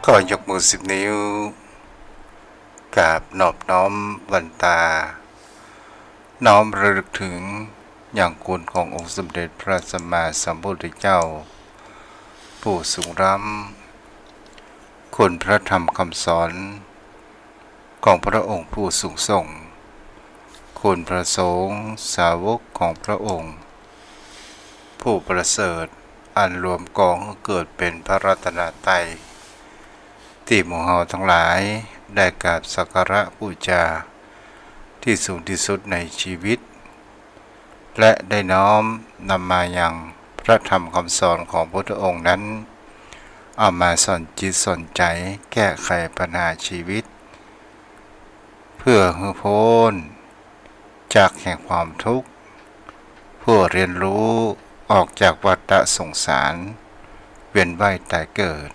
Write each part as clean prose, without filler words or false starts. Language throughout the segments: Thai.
ก็ยกมือ10 นิ้วกราบนอบน้อมวันตาน้อมระลึกถึงอย่างคุณขององค์สมเด็จพระสัมมาสัมพุทธเจ้าผู้สูงล้ำคุณพระธรรมคำสอนของพระองค์ผู้สูงส่งคุณพระสงฆ์สาวกของพระองค์ผู้ประเสริฐอันรวมกองเกิดเป็นพระรัตนตรัยที่หมู่เฮาทั้งหลายได้กราบสักการะบูชาที่สูงที่สุดในชีวิตและได้น้อมนำมายังพระธรรมคำสอนของพระพุทธองค์นั้นเอามาสอนจิตสอนใจแก้ไขปัญหาชีวิตเพื่อให้พ้นจากแห่งความทุกข์เพื่อเรียนรู้ออกจากวัฏสงสารเวียนว่ายตายเกิด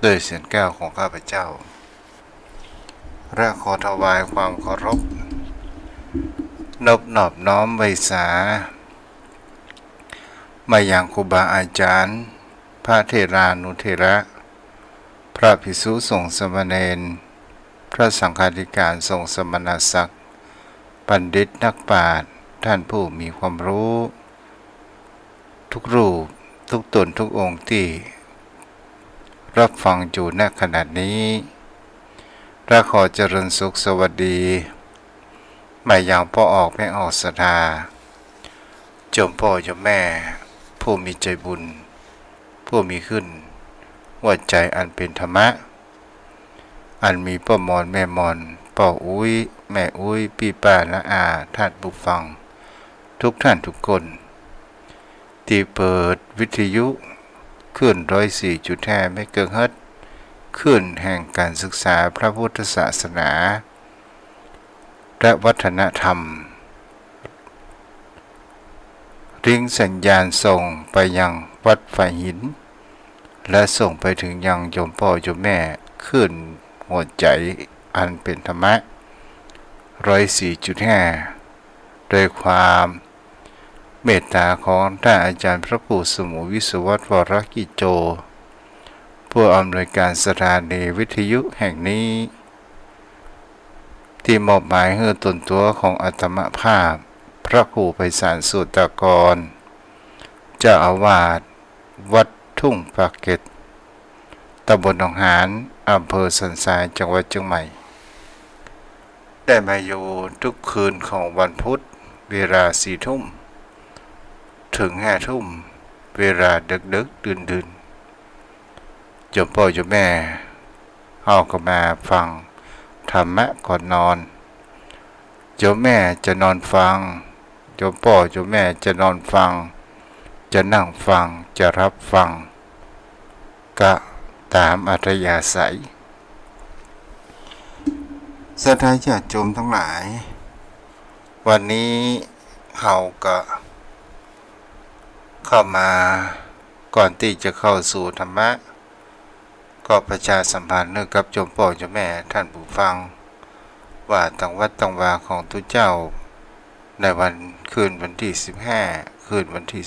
ด้วยเสียงแก้วของข้าพเจ้าและขอถวายความเคารพนอบน้อมไว้สามายังครูบาอาจารย์พระเถรานุเถระพระภิกษุสงฆ์สามเณรพระสังฆาธิการทรงสมณศักดิ์บัณฑิตนักปราชญ์ท่านผู้มีความรู้ทุกรูปทุกตนทุกองค์ที่รับฟังอยู่ณขณะนี้และขอเจริญสุขสวัสดีมาอย่างพ่อออกแม่ออกศรัทธาเจ้าพ่อเจ้าแม่ผู้มีใจบุญผู้มีขึ้นหัวใจอันเป็นธรรมะอันมีพ่อมอนแม่มอนพ่ออุ้ยแม่อุ้ยพี่ป้าและอาท่านผู้ฟังทุกท่านทุกคนที่เปิดวิทยุขึ้น104.5 เมกะเฮิรตซ์ขึ้นแห่งการศึกษาพระพุทธศาสนาและวัฒนธรรมริงสัญญาณส่งไปยังวัดฝ่ายหินและส่งไปถึงยังโยมพ่อโยมแม่ขึ้นหัวใจอันเป็นธรรมะ104.5 โดยความเมตตาของท่านอาจารย์พระครูสมุวิศวัตวรกิจโจผู้อำนวยการสถานีวิทยุแห่งนี้ที่มอบหมายให้ตนตัวของอาตมภาพพระครูไพศาลสุตตกรเจ้าอาวาสวัดทุ่งปากเกร็ดตำบลหนองหานอำเภอสันทรายจังหวัดเชียงใหม่ได้มาอยู่ทุกคืนของวันพุธเวลา4 ทุ่มถึง5 ทุ่มเวลาดึกดื่นโยมพ่อโยมแม่เอาก็มาฟังธรรมะก่อนนอนโยมแม่จะนอนฟังโยมพ่อโยมแม่จะนอนฟังจะนั่งฟังจะรับฟังก็ตามอัธยาศัยศรัทธาญาติโยมทั้งหลายวันนี้เราก็เข้ามาก่อนที่จะเข้าสู่ธรรมะก็ประชาสัมพันธ์กับโยมพ่อโยมแม่ท่านผู้ฟังว่าตั้งวัดตั้งวาของทุกเจ้าในคืนวันที่15คืนวันที่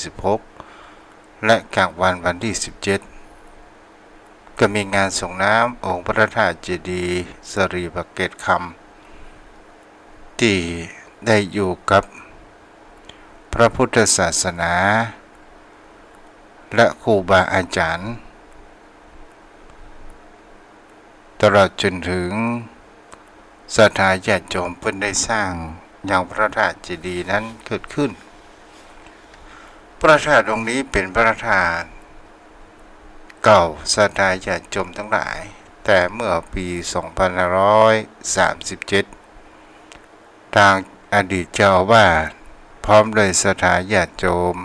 16และกลางวันวันที่17ก็มีงานส่งน้ำองค์พระธาตุเจดีย์สรีปเกตคำที่ได้อยู่กับพระพุทธศาสนาและครูบาอาจารย์ตลอดจนถึงศรัทธาญาติโยมเพิ่นได้สร้างอย่างพระธาตุเจดีย์นั้นเกิดขึ้นพระธาตุองค์นี้เป็นพระธาตุเก่าศรัทธาญาติโยมทั้งหลายแต่เมื่อปี2537ทางอดีตเจ้าอาวาสพร้อมด้วยศรัทธาญาติโยม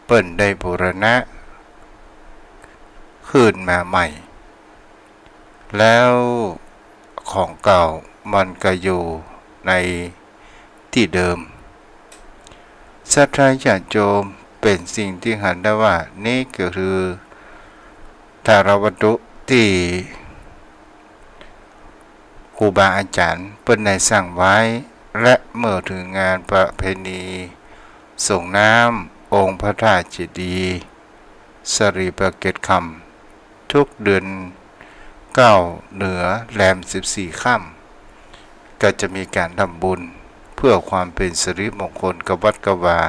เปิ้นได้บูรณะขึ้นมาใหม่แล้วของเก่ามันก็อยู่ในที่เดิมศรัทธาญาติโยมเป็นสิ่งที่เห็นได้ว่านี่ก็คือธารวัตถุที่ครูบาอาจารย์เปิ้นได้สร้างไว้และเมื่อถึงงานประเพณีส่งน้ำองค์พระธาตุเจดีย์สรีปเกตคำทุกเดือน 9 เหนือแรม 14 ค่ำก็จะมีการทำบุญเพื่อความเป็นสิริมงคลกับวัดกับวา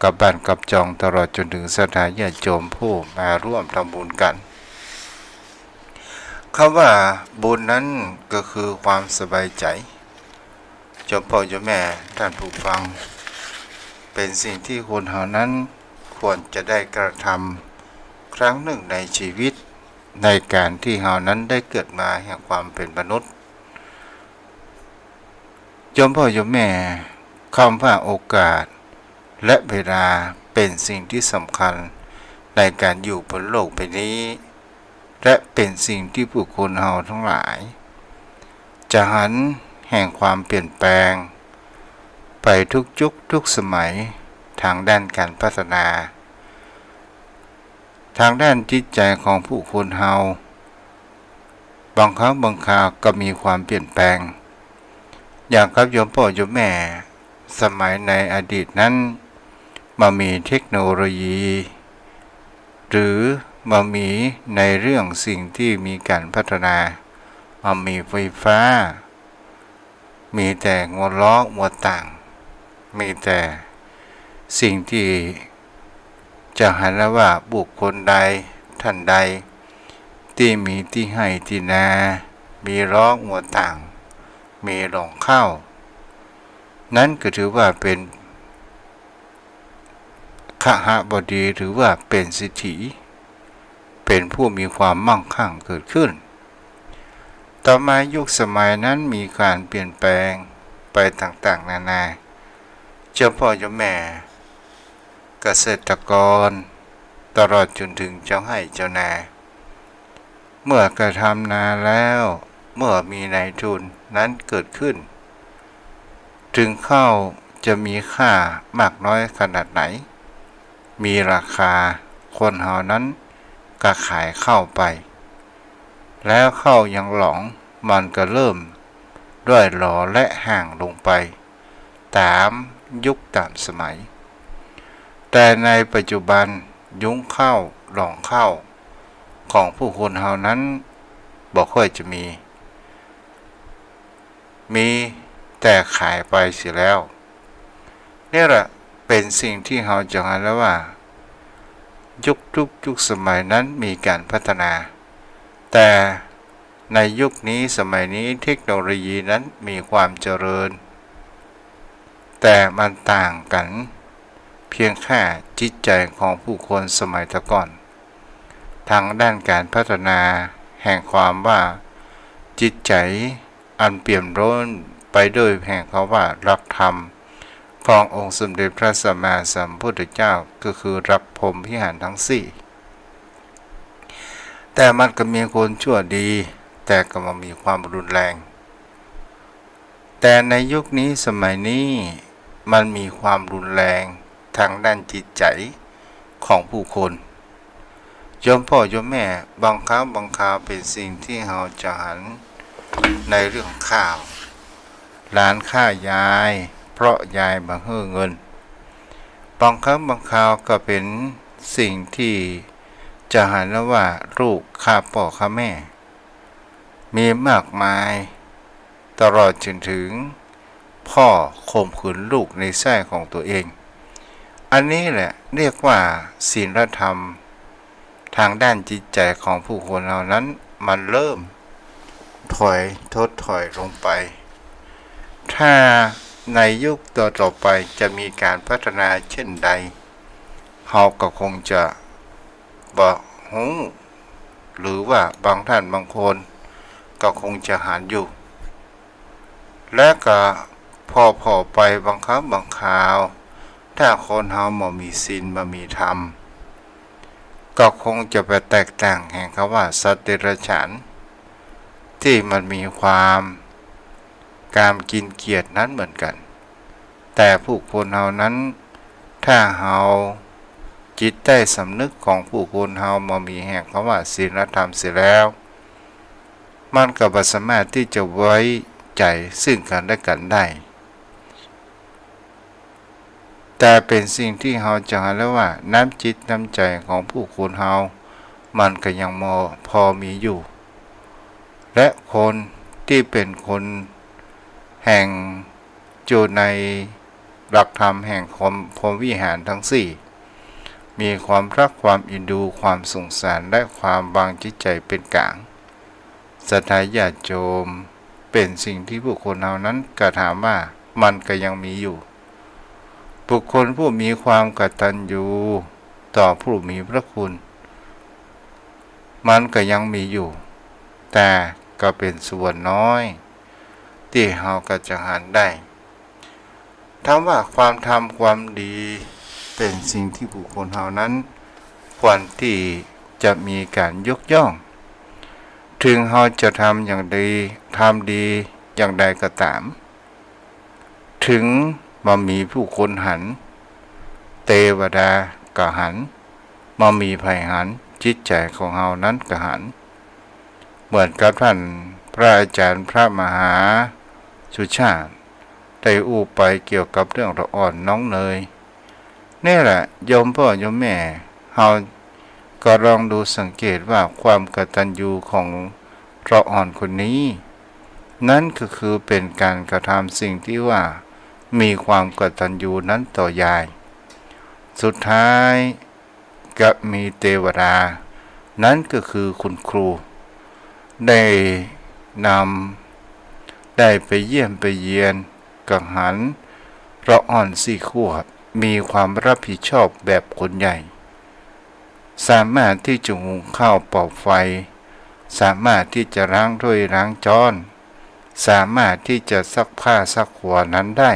กับบ้านกับจองตลอดจนถึงสถานญาติโยมผู้มาร่วมทำบุญกันคำว่าบุญนั้นก็คือความสบายใจเจ้าพ่อเจ้าแม่ท่านผู้ฟังเป็นสิ่งที่คนเหล่านั้นควรจะได้กระทำครั้งหนึ่งในชีวิตในการที่เหล่านั้นได้เกิดมาแห่งความเป็นมนุษย์เจ้าพ่อเจ้าแม่คำว่าโอกาสและเวลาเป็นสิ่งที่สำคัญในการอยู่บนโลกใบนี้และเป็นสิ่งที่ผู้คนเฮาทั้งหลายจะหันแห่งความเปลี่ยนแปลงไปทุกยุคทุกสมัยทางด้านการพัฒนาทางด้านจิตใจของผู้คนเฮาบางครั้งบางคราวก็มีความเปลี่ยนแปลงอย่างครับโยมพ่อโยมแม่สมัยในอดีตนั้นมามีเทคโนโลยีหรือมามีในเรื่องสิ่งที่มีการพัฒนามามีไฟฟ้ามีแต่งวล้อหัวต่างมีแต่สิ่งที่จะหันแล้วว่าบุคคลใดท่านใดที่มีที่ให้ที่นามีล้อหัวต่างมีหลงเข้านั้นก็ถือว่าเป็นขหบดีหรือว่าเป็นสิทธิเป็นผู้มีความมั่งคั่งเกิดขึ้นต่อมายุคสมัยนั้นมีการเปลี่ยนแปลงไปต่างๆนานาเจ้าพ่อเจ้าแม่เกษตรกรตลอดจนถึงเจ้าให้เจ้านาเมื่อกระทำนาแล้วเมื่อมีนายทุนนั้นเกิดขึ้นถึงข้าวจะมีค่ามากน้อยขนาดไหนมีราคาคนเฮานั้นก็ขายเข้าไปแล้วเข้ายังหลงมันก็เริ่มด้วยหล่อและห่างลงไปตามยุคตามสมัยแต่ในปัจจุบันยุ้งเข้าหลงเข้าของผู้คนเฮานั้นบ่ค่อยจะมีแต่ขายไปเสียแล้วนี่แหละเป็นสิ่งที่เราจะเห็นแล้วว่ายุคสมัยนั้นมีการพัฒนาแต่ในยุคนี้สมัยนี้เทคโนโลยีนั้นมีความเจริญแต่มันต่างกันเพียงแค่จิตใจของผู้คนสมัยตะก่อนทางด้านการพัฒนาแห่งความว่าจิตใจอันเปี่ยมล้นไปด้วยแห่งเขาว่ารักธรรมขององค์สมเด็จพระสัมมาสัมพุทธเจ้าก็คือรักพรหมวิหารทั้งสี่แต่มันก็มีคนชั่วดีแต่ก็มามีความรุนแรงแต่ในยุคนี้สมัยนี้มันมีความรุนแรงทางด้านจิตใจของผู้คนโยมพ่อโยมแม่บางครั้งบางคราวเป็นสิ่งที่เราจะหันในเรื่องข้าวร้านค่ายายเพราะยายมาให้เงินบางครั้งบางคราวก็เป็นสิ่งที่จะหันแล้วว่าลูกฆ่าพ่อฆ่าแม่มีมากมายตลอดจนถึงพ่อข่มขืนลูกในไส้ของตัวเองอันนี้แหละเรียกว่าศีลธรรมทางด้านจิตใจของผู้คนเหล่านั้นมันเริ่มถอยลงไปถ้าในยุคต่อไปจะมีการพัฒนาเช่นใดเราก็คงจะบอกหูหรือว่าบางท่านบางคนก็คงจะหาอยู่และก็พอไปบางครั้งบางคราวถ้าคนเฮาบ่มีศีลบ่มีธรรมก็คงจะไปแตกต่างแห่งคำว่าสัตว์เดรัจฉานที่มันมีความกามกินเกียรตินั้นเหมือนกันแต่ผู้คนเฮานั้นถ้าเฮาจิตใต้สำนึกของผู้คนเฮาบ่มีแห่งคำว่าศีลธรรมเสียแล้วมันก็บ่สามารถที่จะไว้ใจซึ่งกันและกันได้แต่เป็นสิ่งที่เฮาจะหาแล้วว่าน้ำจิตน้ำใจของผู้คนเฮามันก็ยังพอมีอยู่ ลที่เป็นคนแห่งอยู่ในหลักธรรมแห่งพรหมวิหารทั้งสี่มีความรักความอินดูความสงสารและความวางจิตใจเป็นกลางศรัทธาญาติโยมเป็นสิ่งที่บุคคลเหล่านั้นกระทำว่ามันก็ยังมีอยู่บุคคลผู้มีความกตัญญูต่อผู้มีพระคุณมันก็ยังมีอยู่แต่ก็เป็นส่วนน้อยที่เราก็จะหันได้ถามว่าความทำความดีเป็นสิ่งที่บุคคลเหล่านั้นควรที่จะมีการยกย่องถึงเราจะทำอย่างดีทำดีอย่างใดก็ตามถึงมามีผู้คนหันเทวดาก็หันมามีภัยหันจิตใจของเรานั้นก็หันเหมือนกับท่านพระอาจารย์พระมหาสุชาติได้อู้ไปเกี่ยวกับเรื่องละอ่อนน้องเนยนี่แหละโยมพ่อโยมแม่เราก็ลองดูสังเกตว่าความกตัญญูของละอ่อนคนนี้นั่นก็คือเป็นการกระทำสิ่งที่ว่ามีความกตัญญูนั้นต่อยายสุดท้ายก็มีเทวดานั้นก็คือคุณครูได้ไปเยี่ยมไปเยียนกังหันละอ่อนสี่ขวบมีความรับผิดชอบแบบคนใหญ่สามารถที่จะหุงข้าวเป่าไฟสามารถที่จะล้างถ้วยล้างจานสามารถที่จะซักผ้าซักหัวนั้นได้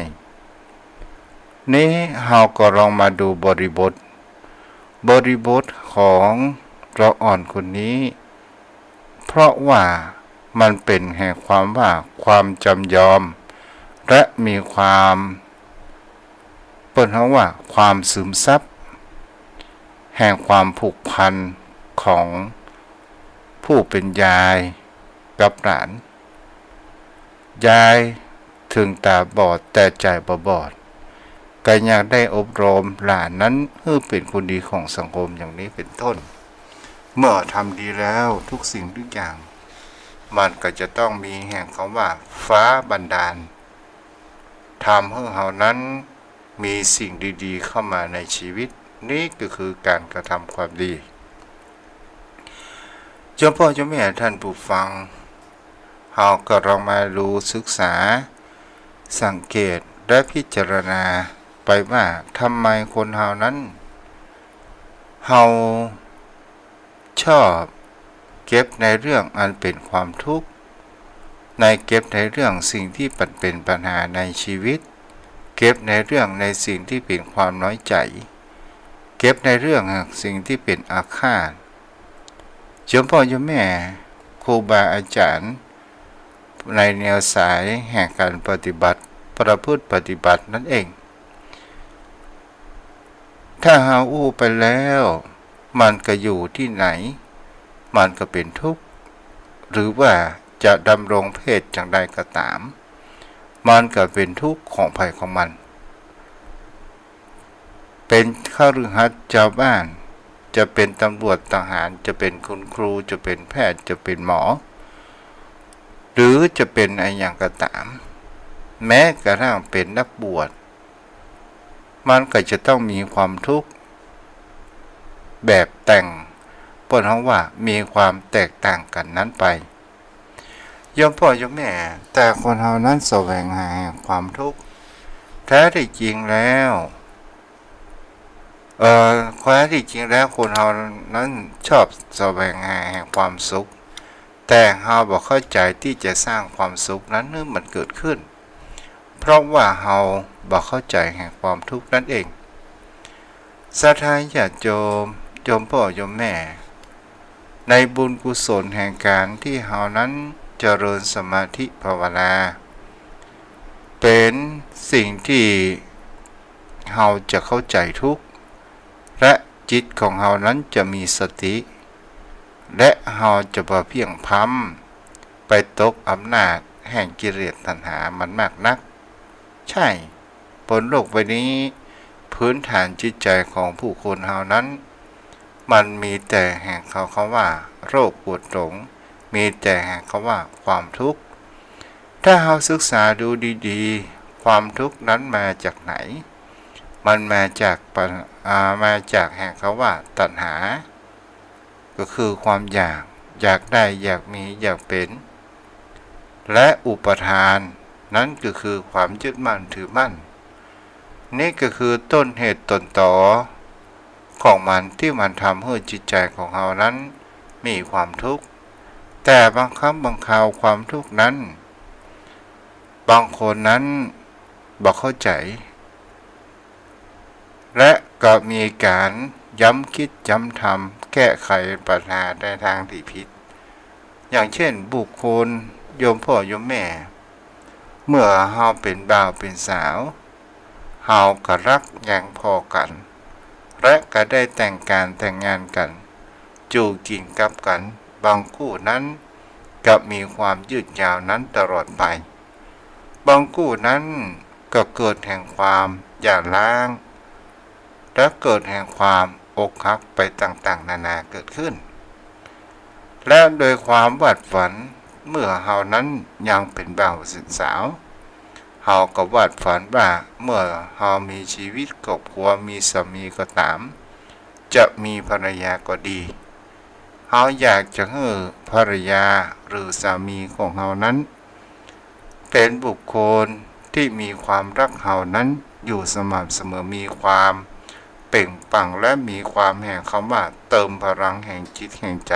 นี้เราก็ลองมาดูบริบทของละอ่อนคนนี้เพราะว่ามันเป็นแห่งความจำยอมและมีความความซึมซับแห่งความผูกพันของผู้เป็นยายกับหลานยายถึงตาบอดแต่ใจบ่บอดก็อยากได้อบรมหลานนั้นให้เป็นคนดีของสังคมอย่างนี้เป็นต้นเมื่อทำดีแล้วทุกสิ่งทุกอย่างมันก็จะต้องมีแห่งคำว่าฟ้าบันดาลทำให้เรานั้นมีสิ่งดีๆเข้ามาในชีวิตนี่ก็คือการกระทำความดีเจ้าพ่อเจ้าแม่ท่านผู้ฟังเราก็ลองมาดูศึกษาสังเกตและพิจารณาไปว่าทำไมคนเรานั้นเราชอบเก็บในเรื่องอันเป็นความทุกข์ในเก็บในเรื่องสิ่งที่เป็นปัญหาในชีวิตเก็บในเรื่องในสิ่งที่เป็นความน้อยใจเก็บในเรื่องสิ่งที่เป็นอาฆาตเจ้าพ่อเจ้าแม่ครูบาอาจารย์ในแนวสายแห่งการปฏิบัติประพฤติปฏิบัตินั่นเองถ้าหาอู้ไปแล้วมันก็อยู่ที่ไหนมันก็เป็นทุกข์หรือว่าจะดำรงเพศอย่างใดก็ตามมันก็เป็นทุกข์ของภัยของมันเป็นข้าฤหัสถ์ชาวบ้านจะเป็นตำรวจทหารจะเป็นคุณครูจะเป็นแพทย์จะเป็นหมอหรือจะเป็นอะไรอย่างก็ตามแม้กระทั่งเป็นนักบวชมันก็จะต้องมีความทุกข์แบบแต่งเพราะว่ามีความแตกต่างกันนั้นไปโยมพ่อโยมแม่แต่คนเรานั้นแสวงหาความทุกข์แท้ที่จริงแล้วคนเรานั้นชอบแสวงหาความสุขแต่เราบอกเข้าใจที่จะสร้างความสุขนั้นมันเกิดขึ้นเพราะว่าเราบอกเข้าใจแห่งความทุกข์นั่นเองศรัทธาญาติโยมพ่อโยมแม่ในบุญกุศลแห่งการที่เรานั้นเจริญสมาธิภาวนาเป็นสิ่งที่เราจะเข้าใจทุกข์และจิตของเรานั้นจะมีสติและเราจะบ่เพียงพำไปตกอำนาจแห่งกิเลสตัณหามันมากนักใช่บนโลกใบนี้พื้นฐานจิตใจของผู้คนเรานั้นมันมีแต่แห่งเขาว่าโรคปวดหลง มีแต่คำว่าความทุกข์ถ้าเราศึกษาดูดีๆความทุกข์นั้นมาจากไหนมันมาจากแห่งคำว่าตัณหาก็คือความอยากได้อยากมีอยากเป็นและอุปทานนั้นก็คือความยึดมั่นถือมั่นนี่ก็คือต้นเหตุต้นตอของมันที่มันทำให้จิตใจของเรานั้นมีความทุกข์แต่บางครั้งบางคราวความทุกข์นั้นบางคนนั้นบอกเข้าใจและก็มีการย้ำคิดย้ำทำแก้ไขปัญหาในทางที่ผิดอย่างเช่นบุคคลโยมพ่อโยมแม่เมื่อเฮาเป็นบ่าวเป็นสาวเฮาก็รักแย่งพอกันและก็ได้แต่งงานกันจูกินกับกันบางคู่นั้นก็มีความยืดยาวนั้นตลอดไปบางคู่นั้นก็เกิดแห่งความหย่าร้างและเกิดแห่งความอกหักไปต่างๆนานาเกิดขึ้นและโดยความวาดฝันเมื่อเฮานั้นยังเป็นบ่าวเป็นสาวเฮาก็วาดฝันว่าเมื่อเฮามีชีวิตครอบครัวมีสามีก็ตามจะมีภรรยาก็ดีเฮาอยากจะให้ภรรยาหรือสามีของเฮานั้นเป็นบุคคลที่มีความรักเฮานั้นอยู่สม่ำเสมอมีความเปล่งปลั่งและมีความแห่งคำว่าเติมพลังแห่งจิตแห่งใจ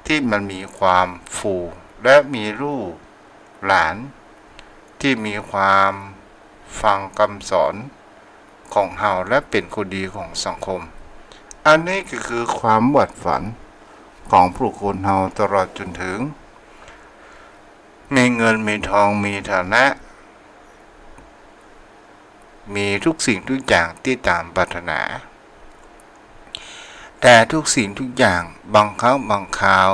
ที่มันมีความฟูและมีลูกหลานที่มีความฟังคำสอนของเฮาและเป็นคนดีของสังคมอันนี้ก็คือความวาดฝันของผู้คนเฮาตลอดจนถึงมีเงินมีทองมีฐานะมีทุกสิ่งทุกอย่างที่ตามปรารถนาแต่ทุกสิ่งทุกอย่างบางครั้งบางคราว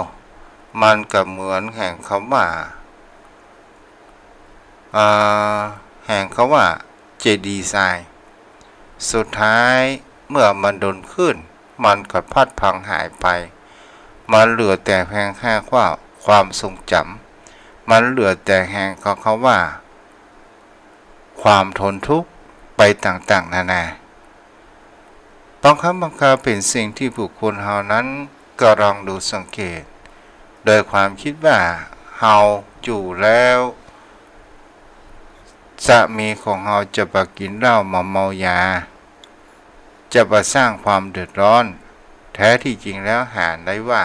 มันก็เหมือนแห่งคำว่าเจดีย์ทรายสุดท้ายเมื่อมันโดนขึ้นมันก็พัดพังหายไปมันเหลือแต่แห่งแค่ความทรงจำมันเหลือแต่แห่งเขาว่าความทนทุกข์ไปต่างๆนานาบางครั้งบางคราวเป็นสิ่งที่บุคคลเฮานั้นก็ลองดูสังเกตโดยความคิดว่าเฮาอยู่แล้วสามีของเฮาจะไปกินเหล้ามาเมายาจะไปสร้างความเดือดร้อนแท้ที่จริงแล้วหาได้ว่า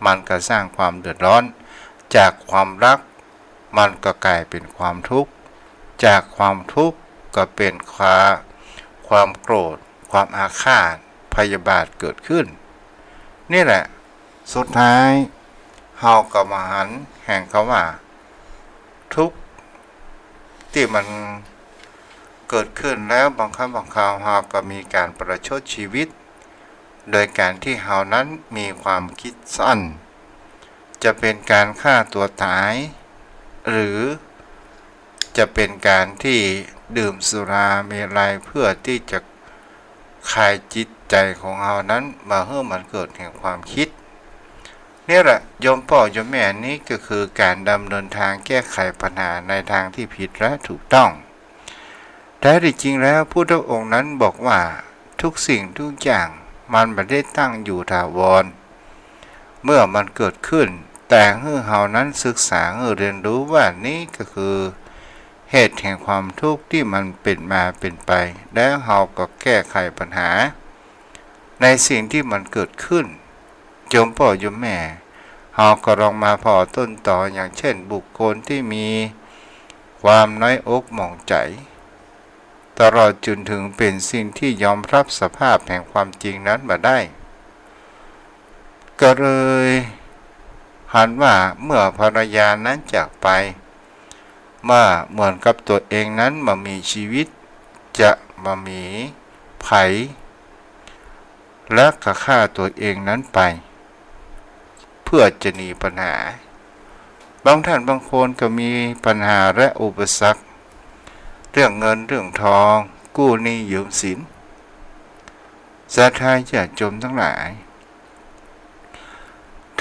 มันก็สร้างความเดือดร้อนจากความรักมันก็กลายเป็นความทุกข์จากความทุกข์ก็เป็นความโกรธความอาฆาตพยาบาทเกิดขึ้นนี่แหละสุดท้ายเฮาก็มาหันแห่งคำว่าทุกข์ที่มันเกิดขึ้นแล้วบางครั้งบางคราวเฮาก็มีการประชดชีวิตโดยการที่เฮานั้นมีความคิดสั้นจะเป็นการฆ่าตัวตายหรือจะเป็นการที่ดื่มสุราเมลัยเพื่อที่จะคลายจิตใจของเฮานั้นมาให้มันเกิดแห่งความคิดนี่แหละโยมพ่อโยมแม่นี้ก็คือการดำเนินทางแก้ไขปัญหาในทางที่ผิดและถูกต้องแต่จริงๆแล้วพุทธองค์นั้นบอกว่าทุกสิ่งทุกอย่างมันไม่ได้ตั้งอยู่ถาวรเมื่อมันเกิดขึ้นแต่ให้เฮานั้นศึกษาเรียนรู้ว่านี่ก็คือเหตุแห่งความทุกข์ที่มันเป็นมาเป็นไปแล้วเฮาก็แก้ไขปัญหาในสิ่งที่มันเกิดขึ้นโยมพ่อโยมแม่เฮาก็ลองมาพอต้นต่ออย่างเช่นบุคคลที่มีความน้อยอกหม่องใจตลอดจนถึงเป็นสิ่งที่ยอมรับสภาพแห่งความจริงนั้นมาได้ก็เลยหันว่าเมื่อภรรยานั้นจากไปมาเหมือนกับตัวเองนั้นมามีชีวิตจะมามีไผและก็ฆ่าตัวเองนั้นไปเพื่อจะหนีปัญหาบางท่านบางคนก็มีปัญหาและอุปสรรคเรื่องเงินเรื่องทองกู้หนี้ยืมสินศรัทธาญาติโยมทั้งหลาย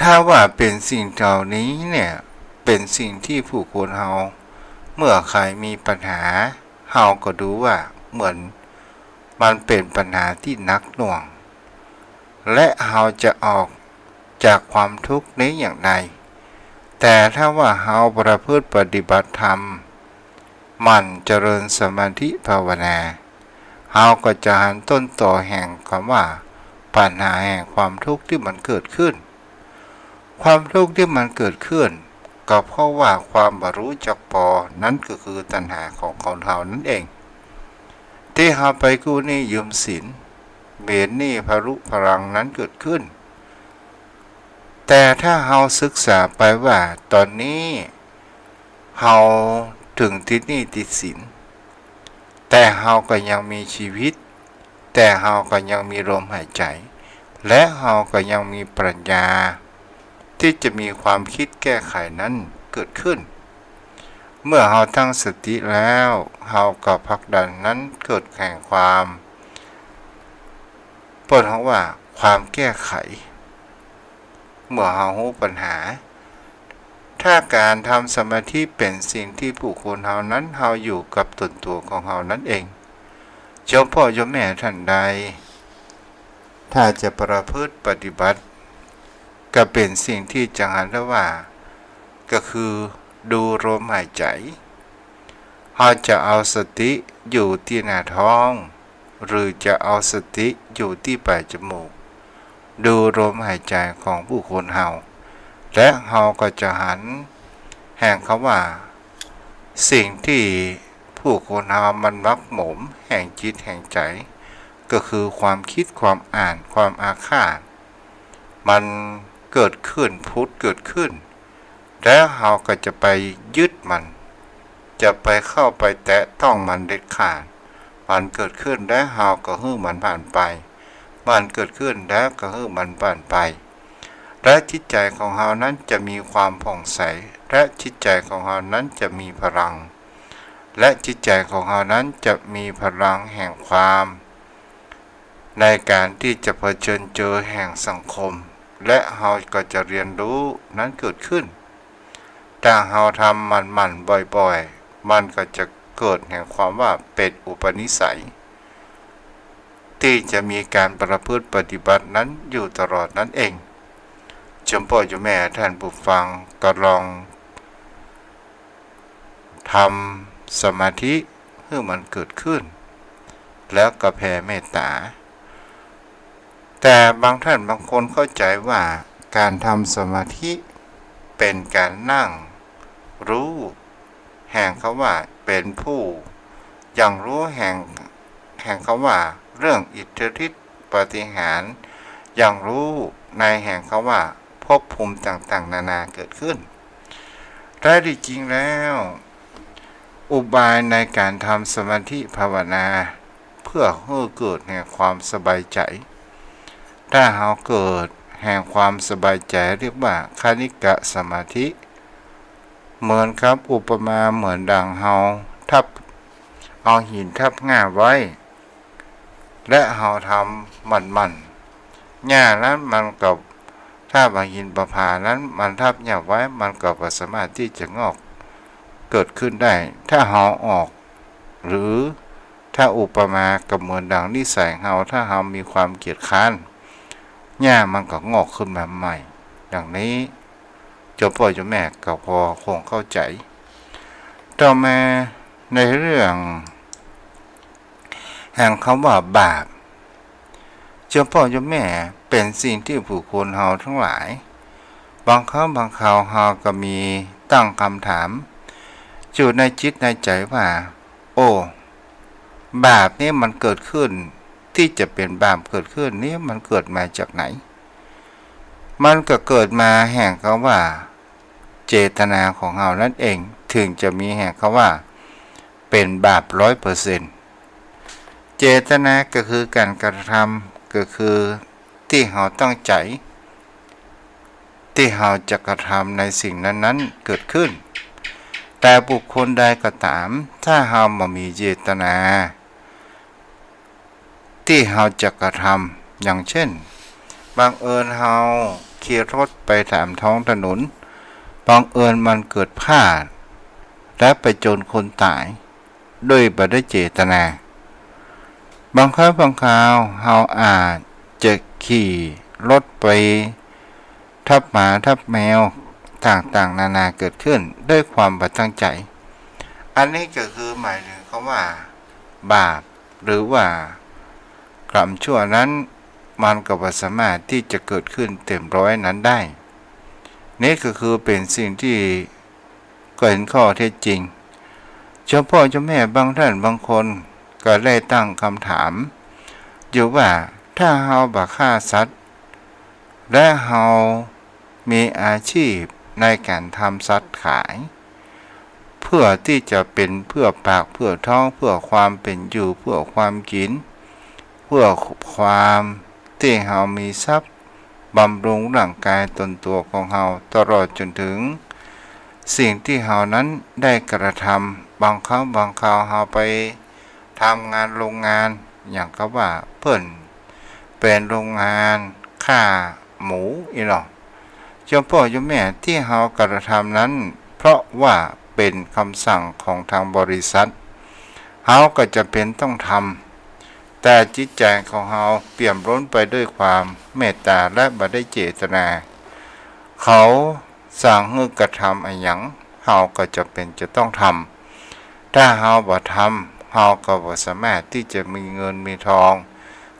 ถ้าว่าเป็นสิ่งเหล่านี้เนี่ยเป็นสิ่งที่ผู้คนเฮาเมื่อใครมีปัญหาเฮาก็ดูว่าเหมือนมันเป็นปัญหาที่หนักหน่วงและเฮาจะออกจากความทุกข์นี้อย่างไรแต่ถ้าว่าเฮาประพฤติปฏิบัติธรรมมันเจริญสมาธิภาวนาเฮาก็จะหันต้นต่อแห่งคำว่าปัญหาแห่งความทุกข์ที่มันเกิดขึ้นความทุกข์ที่มันเกิดขึ้นก็เพราะว่าความบรรลุจักปอนั้นก็คือตัณหาของคนเฮานั่นเองที่เฮาไปกู้หนี้ยืมสินเบียดหนี้พรุพลังนั้นเกิดขึ้นแต่ถ้าเฮาศึกษาไปว่าตอนนี้เฮาถึงติดหนี้ติดสินแต่เฮาก็ยังมีชีวิตแต่เฮาก็ยังมีลมหายใจและเฮาก็ยังมีปัญญาที่จะมีความคิดแก้ไขนั้นเกิดขึ้นเมื่อเฮาตั้งสติแล้วเฮาก็ผลักดันนั้นเกิดแห่งความเปิดคำว่าความแก้ไขเมื่อเฮารู้ปัญหาถ้าการทำสมาธิเป็นสิ่งที่ผู้คนเฮานั้นเฮาอยู่กับตนตัวของเฮานั่นเองเจ้าพ่อเจ้าแม่ท่านใดถ้าจะประพฤติปฏิบัติก็เป็นสิ่งที่จังหันได้ว่าก็คือดูลมหายใจเฮาจะเอาสติอยู่ที่หน้าท้องหรือจะเอาสติอยู่ที่ปลายจมูกดูลมหายใจของผู้คนเฮาและเฮาก็จะหันแห่งคำว่าสิ่งที่ผู้คนเฮามันมักหมมแห่งจิตแห่งใจก็คือความคิดความอ่านความอาฆาตมันเกิดขึ้นพุทธเกิดขึ้นแล้วเฮาก็จะไปยึดมันจะไปเข้าไปแตะต้องมันเด็ดขาดมันเกิดขึ้นแล้วเฮาก็ให้มันผ่านไปมันเกิดขึ้นแล้วก็ให้มันผ่านไปและจิตใจของเฮานั้นจะมีความผ่องใสและจิตใจของเฮานั้นจะมีพลังและจิตใจของเฮานั้นจะมีพลังแห่งความในการที่จะเผชิญเจอแห่งสังคมและเฮาก็จะเรียนรู้นั้นเกิดขึ้นถ้าเฮาทำมันบ่อยๆมันก็จะเกิดแห่งความว่าเป็นอุปนิสัยที่จะมีการประพฤติปฏิบัตินั้นอยู่ตลอดนั่นเองเจ้าพ่อเจ้าแม่ท่านผู้ฟังก็ลองทำสมาธิให้มันเกิดขึ้นแล้วก็แผ่เมตตาแต่บางท่านบางคนเข้าใจว่าการทำสมาธิเป็นการนั่งรู้แห่งคำว่าเป็นผู้ยังรู้แห่งคำว่าเรื่องอิทธิฤทธิปาฏิหาริย์ยังรู้ในแห่งคำว่าภพภูมิต่างๆนานาเกิดขึ้นแต่ที่จริงแล้วอุบายในการทำสมาธิภาวนาเพื่อให้เกิดแห่งความสบายใจถ้าเราเกิดแห่งความสบายใจเรียกว่าคณิกะสมาธิเหมือนครับอุปมาเหมือนดังเฮาทับเอาหินทับง่าไว้และเฮาทำมันหญ้านั้นมันกับถ้าบางหินประภานั้นมันทับหญ้าไว้มันก็สามารถที่จะงอกเกิดขึ้นได้ถ้าเฮาออกหรือถ้าอุปมากับเหมือนดังนิสัยเฮาถ้าเฮามีความเกียจคร้านหญ้ามันก็งอกขึ้นมาใหม่อย่างนี้เจ้าพ่อเจ้าแม่ก็พอคงเข้าใจต่อมาในเรื่องแห่งคำว่าบาปเจ้าพ่อเจ้าแม่เป็นสิ่งที่ผู้คนเฮาทั้งหลายบางครั้งบางคราวเฮาก็มีตั้งคำถามอยู่ในจิตในใจว่าโอ้บาปนี้มันเกิดขึ้นที่จะเป็นบาปเกิดขึ้นนี้มันเกิดมาจากไหนมันก็เกิดมาแห่งคำว่าเจตนาของเรานั่นเองถึงจะมีแห่งคำว่าเป็นบาป100%เจตนาก็คือการกระทำก็คือที่เราตั้งใจที่เราจะกระทำในสิ่งนั้นๆเกิดขึ้นแต่บุคคลใดก็ตามถ้าเราไม่มีเจตนาที่เราจะกระทำอย่างเช่นบังเอิญเรา ขี่รถไปตามท้องถนนบังเอิญมันเกิดพลาดและไปจนคนตายด้วยบ่ได้เจตนาบางครั้งบางคราวเฮาอาจจะขี่รถไปทับหมาทับแมวต่างๆนานาเกิดขึ้นด้วยความบ่ตั้งใจอันนี้ก็คือหมายถึงคำว่าบาปหรือว่ากรรมชั่วนั้นมันก็บ่สามารถที่จะเกิดขึ้นเต็มร้อยนั้นได้นี่ก็คือเป็นสิ่งที่ก็เห็นข้อเท็จจริงเจ้าพ่อเจ้าแม่บางท่านบางคนก็ได้ตั้งคำถามอยู่ว่าถ้าเฮาบ่ฆ่าสัตว์และเฮามีอาชีพในการทำสัตว์ขายเพื่อที่จะเป็นเพื่อปากเพื่อท้องเพื่อความเป็นอยู่เพื่อความกินเพื่อความที่เฮามีทรัพย์บำรุงร่างกายตนตัวของเฮาตลอดจนถึงสิ่งที่เฮานั้นได้กระทำบางครั้งบางคราวเฮาไปทำงานโรงงานอย่างก็ว่าเพิ่นเป็นโรงงานฆ่าหมูอีหรอเจ้าพ่อเจ้าแม่ที่เฮากระทำนั้นเพราะว่าเป็นคำสั่งของทางบริษัทเฮาก็จะเป็นต้องทำแต่จิตใจของเฮาเปี่ยมล้นไปด้วยความเมตตาและบ่ได้เจตนาเขาสั่งให้กระทำอะไรหยังเฮาก็จะเป็นจะต้องทำถ้าเฮาบ่ทำเฮาก็บ่สามารถที่จะมีเงินมีทอง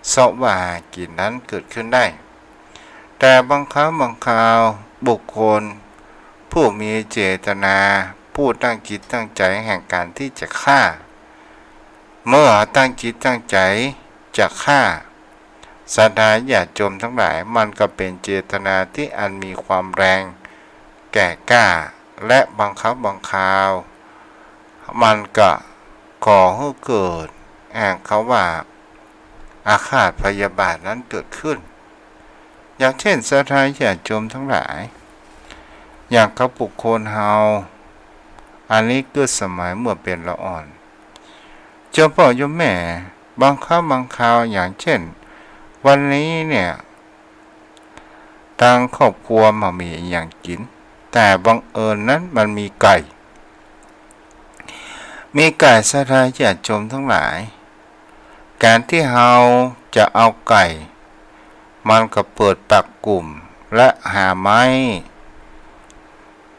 เสาะว่ากินนั้นเกิดขึ้นได้แต่บางครั้งบางคราวบุคคลผู้มีเจตนาผู้ตั้งจิตตั้งใจแห่งการที่จะฆ่าเมื่อตั้งจิตตั้งใจจะฆ่าศรัทธาญาติโยมทั้งหลายมันก็เป็นเจตนาที่อันมีความแรงแก่กล้าและบางครั้งบางคราวมันก็ก่อให้เกิดแห่งเขาว่าอาฆาตพยาบาทนั้นเกิดขึ้นอย่างเช่นศรัทธาญาติโยมทั้งหลายอย่างเขาบุคคลเฮาอันนี้เกิดสมัยเมื่อเป็นละอ่อนเจ้าพ่อเจ้าแม่บางครั้งบางคราวอย่างเช่นวันนี้เนี่ยทางครอบครัวมามีอย่างกินแต่บังเอิญนั้นมันมีไก่ศรัทธาญาติโยมทั้งหลายการที่เฮาจะเอาไก่มันก็เปิดปากกลุ่มและหาไม้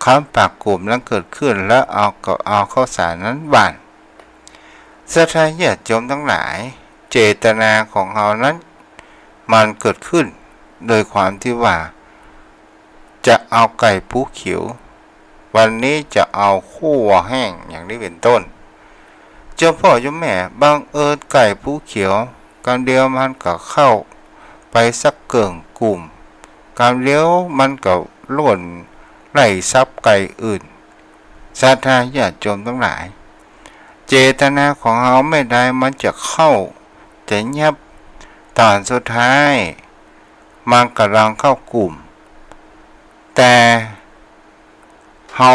ค้ำปากกลุ่มนั้นเกิดขึ้นแล้วเอาข้าวสารนั้นหว่านศรัทธาญาติโยมทั้งหลายเจตนาของเฮานั้นมันเกิดขึ้นโดยความที่ว่าจะเอาไก่ผู้เขียววันนี้จะเอาคั่วแห้งอย่างนี้เป็นต้นเจ้าพ่อเจ้าแม่บังเอิญไก่ผู้เขียวการเดียวมันก็เข้าไปสักเกิงกลุ่มการเลี้ยวมันก็ล่นไล่ซับไก่อื่นศรัทธาญาติโยมทั้งหลายเจตนาของเฮาไม่ได้มันจะเข้าจะยับตอนสุดท้ายมันกำลังเข้ากลุ่มแต่เฮา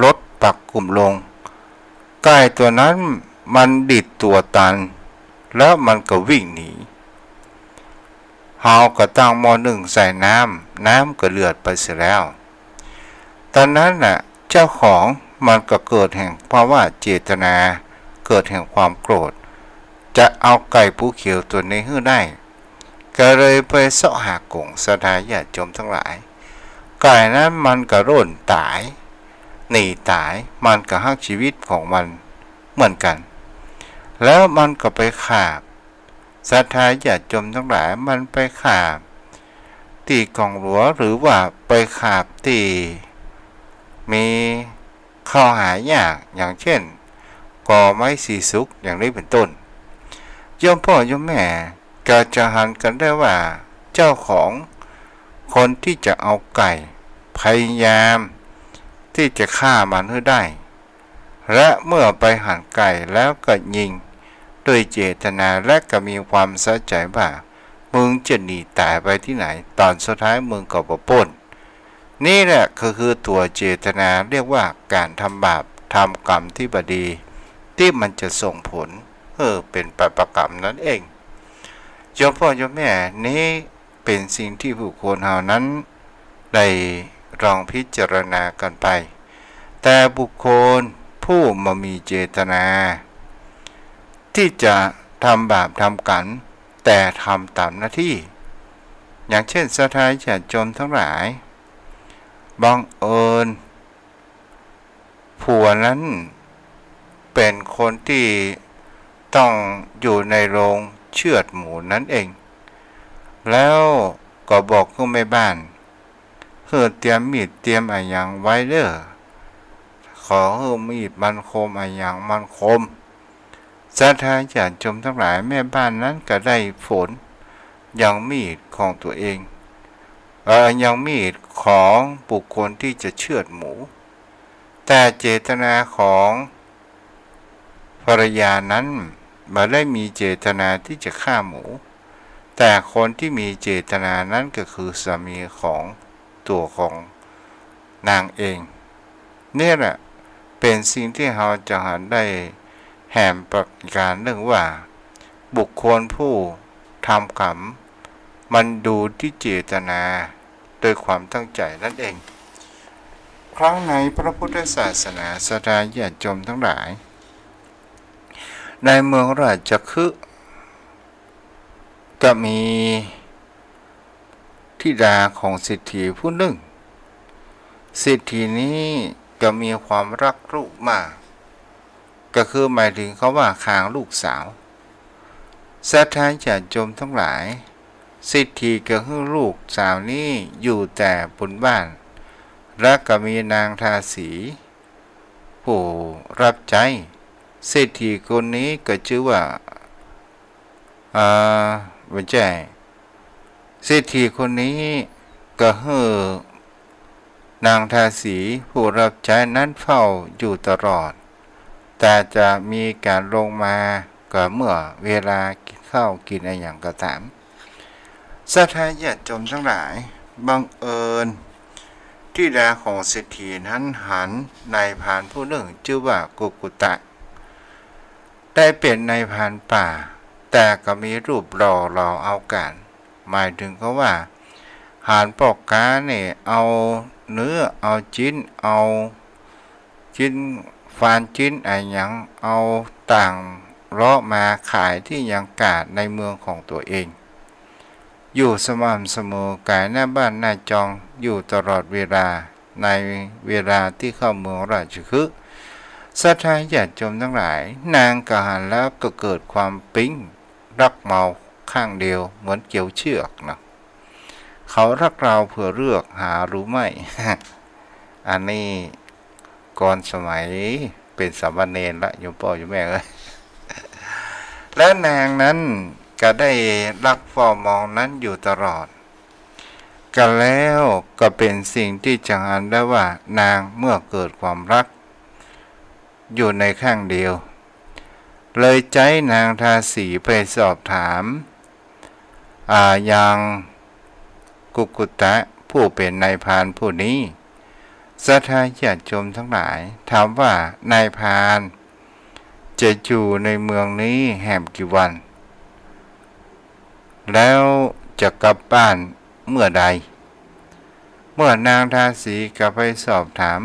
ลดปักกลุ่มลงไก่ตัวนั้นมันดิดตัวตันแล้วมันก็วิ่งหนีเฮาก็ตั้งหม้อนึ่งใส่น้ำก็เลือดไปเสียแล้วตอนนั้นน่ะเจ้าของมันก็เกิดแห่งเพราะว่าเจตนาเกิดแห่งความโกรธจะเอาไก่ผู้เขียวตัวนี้ให้ได้ก็เลยไปเสาะหากงศรัทธาญาติโยมทั้งหลายไก่นั้นมันก็ร่นตายหนีตายมันก็ฮักชีวิตของมันเหมือนกันแล้วมันก็ไปขาบศรัทธาญาติโยมทั้งหลายมันไปขาบที่กองหลวงหรือว่าไปขาบที่มีข้าวหายากอย่างเช่นกอไม้สีสุกอย่างนี้เป็นต้นโยมพ่อโยมแม่ก็จะหันกันได้ว่าเจ้าของคนที่จะเอาไก่พยายามที่จะฆ่ามันให้ได้และเมื่อไปหั่นไก่แล้วก็ยิงด้วยเจตนาและก็มีความสะใจว่ามึงจะหนีตายไปที่ไหนตอนสุดท้ายมึงก็บ่พ้นนี่แหละคือตัวเจตนาเรียกว่าการทำบาปทำกรรมที่บดีที่มันจะส่งผลเป็นปาปกรรมนั่นเองโยมพ่อโยมแม่นี้เ เป็นสิ่งที่บุคคลเหล่านั้นได้ลองพิจารณากันไปแต่บุคคลผู้มามีเจตนาที่จะทำบาปทำกรรมแต่ทำตามหน้าที่อย่างเช่นศรัทธาญาติโยมทั้งหลายบังเอิญผัวนั้นเป็นคนที่ต้องอยู่ในโรงเชือดหมูนั่นเองแล้วก็บอกกับแม่บ้านเพื่อเตรียมมีดเตรียมอะไรอย่างไว้เด้อขอให้มีดมันคมอะไรอย่างมันคมศรัทธาญาติโยมทั้งหลายแม่บ้านนั้นก็ได้ฝนยังมีดของตัวเองยังมีดของบุคคลที่จะเชือดหมูแต่เจตนาของภรรยานั้นไม่ได้มีเจตนาที่จะฆ่าหมูแต่คนที่มีเจตนานั้นก็คือสามีของตัวของนางเองเนี่ยแหละเป็นสิ่งที่เราจะหันได้แห่มประการเรื่องว่าบุคคลผู้ทำกรรมมันดูที่เจตนาโดยความตั้งใจนั่นเองครั้งในพระพุทธศาสนาศรัทธาญาติโยมทั้งหลายในเมืองราชคฤห์ก็มีธิดาของเศรษฐีผู้หนึ่งเศรษฐีนี้ก็มีความรักลูกมากก็คือหมายถึงเขาว่าค้างลูกสาวศรัทธาญาติโยมทั้งหลายเศรษฐีก็คือลูกสาวนี้อยู่แต่บนบ้านและก็มีนางทาสีผู้รับใจเศรษฐีคนนี้ก็ชื่อว่าไม่ใช่เศรษฐีคนนี้ก็คือนางทาสีผู้รับใช้นั้นเฝ้าอยู่ตลอดแต่จะมีการลงมาก็เมื่อเวลากินข้าวกินอะไรอย่างก็ตามศรัทธาญาติโยมทั้งหลายบังเอิญธิดาของเศรษฐีนั้นหันนายพรานผู้หนึ่งชื่อว่ากุกุตะได้เป็นนายพรานป่าแต่ก็มีรูปหล่อเอาการหมายถึงเขาว่าหารปอกกาเนี่ยเอาเนื้อเอาชิ้นเอาชิ้นฟานชิ้นอะไรอย่างเอาต่างเลาะมาขายที่ยังกาดในเมืองของตัวเองอยู่สม่ำเสมอกายหน้าบ้านหน้าจองอยู่ตลอดเวลาในเวลาที่เข้าเมืองราชคฤห์ศรัทธาญาติโยมทั้งหลายนางกหันแล้วก็เกิดความปิ๊งรักเมาข้างเดียวเหมือนเกี่ยวเชือกนะเขารักเราเพื่อเลือกหารู้ไหม อันนี้ก่อนสมัยเป็นสามเณรละโยมพ่อโยมแม่เอ้ย และนางนั้นก็ได้รักเฝ้ามองนั้นอยู่ตลอดกันแล้วก็เป็นสิ่งที่จะหันได้ว่านางเมื่อเกิดความรักอยู่ในข้างเดียวเลยใจนางทาสีไปสอบถามยังกุกุตะผู้เป็นนายพรานผู้นี้ศรัทธาญาติโยมทั้งหลายถามว่านายพรานจะอยู่ในเมืองนี้แหมกี่วันแล้วจะกลับบ้านเมื่อใดเมื่อนางทาสีก็ไปสอบถาม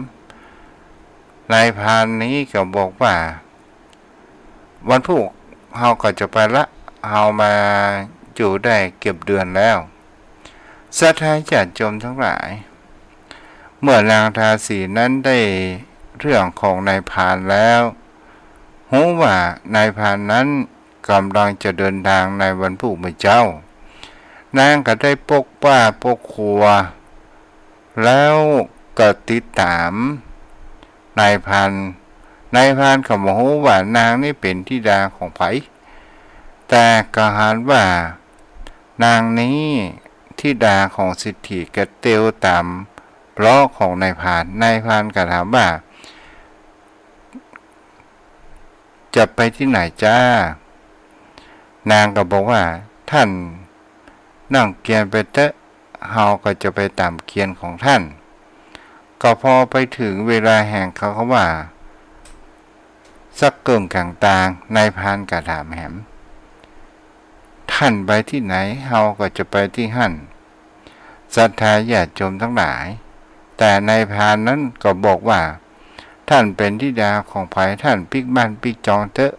นายพรานนี้ก็บอกว่าวันพุธเฮาก็จะไปละเฮามาอยู่ได้เกือบเดือนแล้วศรัทธาญาติโยมทั้งหลายเมื่อนางทาสีนั้นได้เรื่องของนายพรานแล้วรู้ว่านายพรานนั้นกำลังจะเดินทางในวันพุธมื้อเจ้านางก็ได้ปกป้าปกครัวแล้วก็ติดตามนายพรานก็บ่ฮู้ว่านางนี่เป็นธิดาของไผแต่ก็หันว่านางนี้ธิดาของเศรษฐีก็เตียวตามล้อของนายพรานก็ถามว่าจะไปที่ไหนจ้านางก็บอกว่าท่านนั่งเกียนไปเตะเฮาก็จะไปตามเกียนของท่านก็พอไปถึงเวลาแห่งเขาว่าสักเกิ่งกลางตางนายพรานก็ถามแหมท่านไปที่ไหนเฮาก็จะไปที่หั่น ศรัทธาญาติโยมทั้งหลายแต่นายพรานนั้นก็บอกว่าท่านเป็นธิดาของไผ่ท่านปิกบ้านปิกจองเถอะ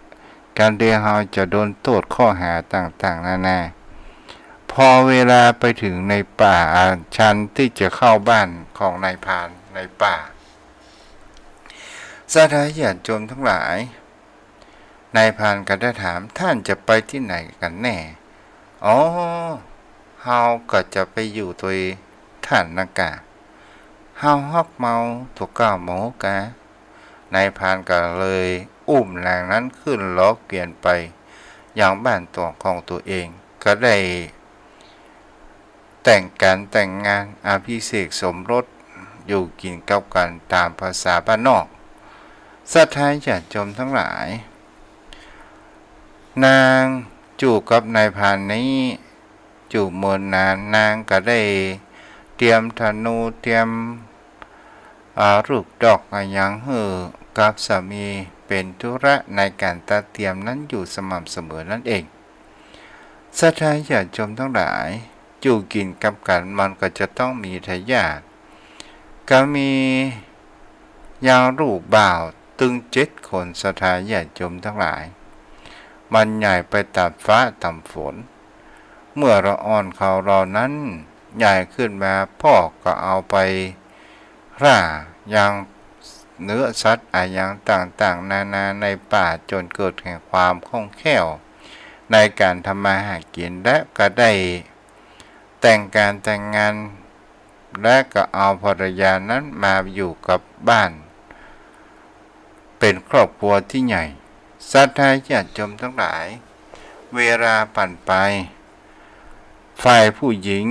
การเดียเฮาจะโดนโทษข้อหาต่างๆนานาพอเวลาไปถึงในป่าชันที่จะเข้าบ้านของนายพรานในป่าศรัทธาญาติโยมทั้งหลายนายพรานก็ได้ถามท่านจะไปที่ไหนกันแน่อ๋อเฮาก็จะไปอยู่ตัวท่านนักกะเฮาฮอกเมาถูกก้าวหมูกะนายพรานก็เลยอุ้มนางนั้นขึ้นล้อเกวียนไปยังบ้านตัวของตัวเองก็ได้แต่งงานอภิเษกสมรสอยู่กินกับกันตามภาษาบ้านนอกศรัทธาญาติโยมทั้งหลายนางจู่กับนายพรานนี้จู่เมินนางก็ได้เตรียมธนูเตรียมรูปดอกอย่างกับสามีเป็นธุระในการตัดเตรียมนั้นอยู่สม่ำเสมอนั่นเองศรัทธาญาติโยมทั้งหลายจู่กินกับกันมันก็จะต้องมีทายาทก็มีอย่างลูกบ่าวตึง7 คนศรัทธาญาติโยมทั้งหลายมันใหญ่ไปตามฟ้าตามฝนเมื่อละอ่อนเขาเรานั้นใหญ่ขึ้นมาพ่อก็เอาไปร่าอย่างเนื้อสัตว์อย่างต่างๆนานาในป่าจนเกิดแห่งความคล่องแคล่วในการทำมาหากินและก็ได้แต่งงานและก็เอาภรรยานั้นมาอยู่กับบ้านเป็นครอบครัวที่ใหญ่ศรัทธาญาติโยมทั้งหลายเวลาผ่านไปฝ่ายผู้หญิง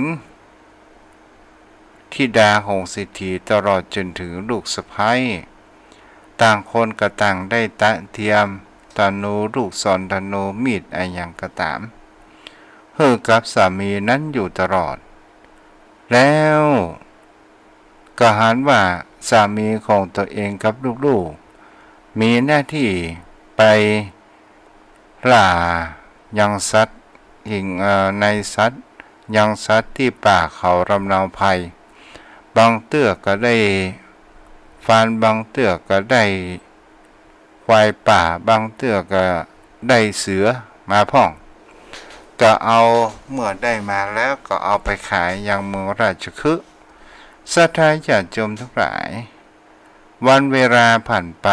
ธิดาของเศรษฐีตลอดจนถึงลูกสะใภ้ต่างคนก็ต่างได้ตะเทียมธนูลูกศรธนูมีดอย่างก็ตามกับสามีนั้นอยู่ตลอดแล้วก็หันว่าสามีของตัวเองกับลูกๆมีหน้าที่ไปล่ายังสัตว์ในสัตว์ยังสัตว์ที่ป่าเขารำเนาภัยบางเตือกก็ได้ฟันบางเตือกก็ได้ควายป่าบางเตือกก็ได้เสือมาพ่องก็เอาเมื่อได้มาแล้วก็เอาไปขายยังเมืองราชคฤห์ศรัทธาญาติโยมทั้งหลายวันเวลาผ่านไป